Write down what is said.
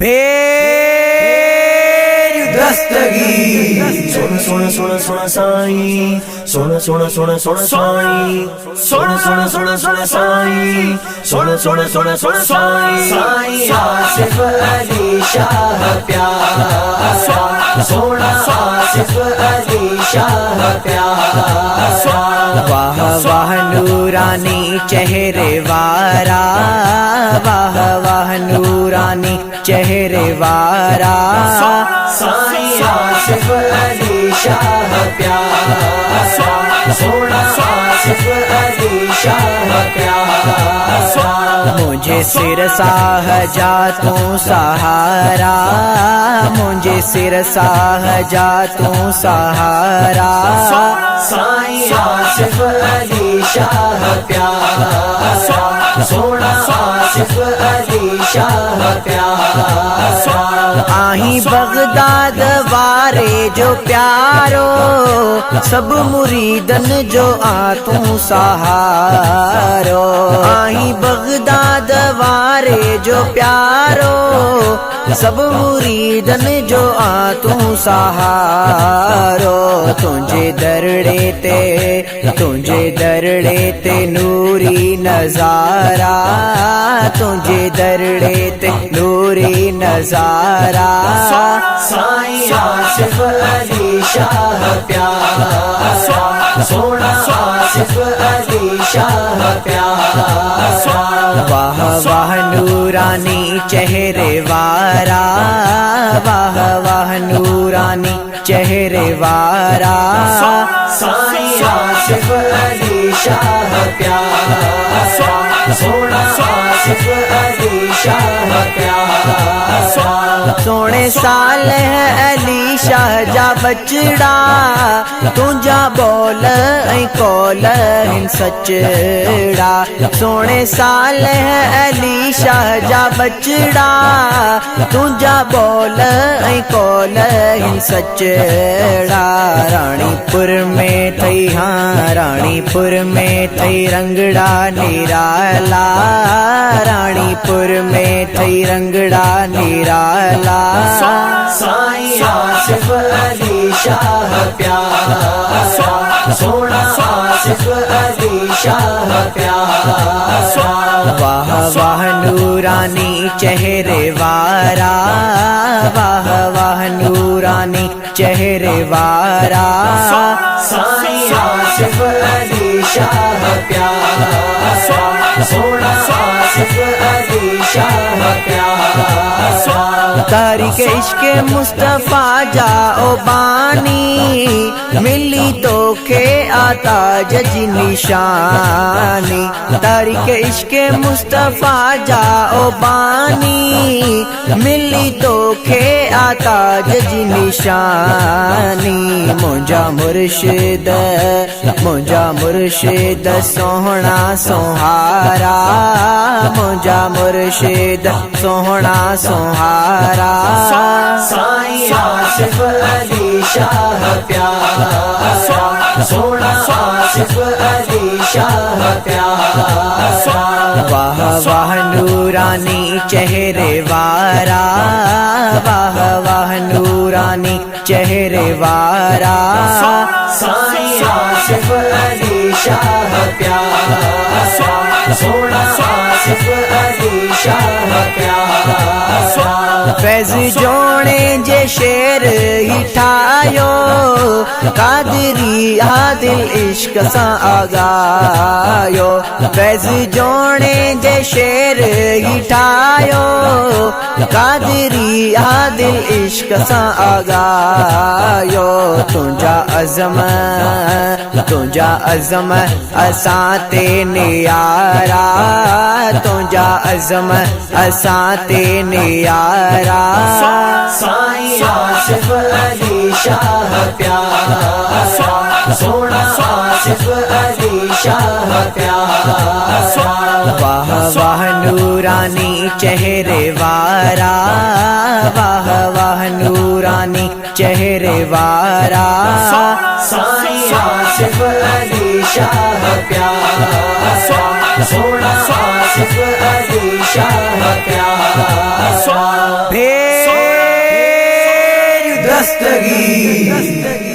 भेर दस्तगीर सोना सोना सोना सोना साईं सोना सोना सोना सोना साईं सोना सोना सोना सोना साईं सोना सोना सोना सोना साईं साईं आसिफ अली शाह प्यारा सोना आसिफ अली शाह प्यारा वाह वाह नूरानी चेहरे वारा वाह वाह नूरानी चेहरे वारा साईं आसिफ अली शाह प्यारा सोना आसिफ अली शाह प्यारा मुझे सिर साह जा तू सहारा मुझे सिर साह जा तू सहारा साईं आसिफ अली शाह प्यारा सोना आसिफ अली शाह प्यारा आही बगदाद वारे जो प्यारो सब मुरीदन जो आ तू सहारो आही बगदाद वारे जो प्यारो सब मुरीदन जो आ तू सहारो तुझे दरड़े ते नूरी नजारा तुझे दरड़े ते नूरी नजारा साईं आसिफ अली शाह प्यारा सोना आसिफ अली शाह प्यारा वाह वाह नूरानी चेहरे वारा वाह वाह नूरानी चेहरे वारा साईं आसिफ अली शाह प्यारा सोना आसिफ अली शाह प्यारा सोने सालेह अली शाह जा बचड़ा तुझा बोल ऐं कौल हिन सचड़ा सोने सालेह अली शाह जा बचड़ा तुझा बोल ऐं कौल हिन सचड़ा रानीपुर में थई हाँ रानीपुर में थई रंगड़ा निराला रानीपुर में थई रंगड़ा निराला साईं आसिफ अली शाह प्यारा सोना आसिफ अली शाह प्यारा वाह वाह नूरानी चेहरे वारा वाह वाह नूरानी चेहरे वारा साईं आसिफ अली शाह प्यारा सोना आसिफ अली शाह प्यारा तारीख इश्क मुस्तफा जाओ बानी मिली तो के आता जजी निशानी तारीख इश्क मुस्तफा जाओ बानी मिली तो के आता जजी निशानी मुझा मुर्शिद सोहना सोहारा मुझा मुर्शिद सोहना सोहारा साईं आसिफ अली शाह प्यारा सोना आसिफ अली शाह प्यारा वाह वाह नूरानी चेहरे वारा वाह वाह नूरानी चेहरे वारा साईं आसिफ अली शाह प्यारा सोना आसिफ अली शाह प्यारा फैज जोड़े जे शेर ही ठायो कादरी आदिल इश्क सा आगायो फैज जोड़े जे शेर ही ठायो कादरी आदिल इश्क सा आगायो तुझा अज़म असां ते नियारा तुझा अज़म असां ते नियारा साईं आसिफ अली शाह प्यारा सोना आसिफ अली शाह प्यारा वाह वाह नूरानी चेहरे वारा वाह वाह नूरानी चेहरे वारा साईं आसिफ अली शाह प्यारा सोना आसिफ अली शाह प्यारा। दस्तगीर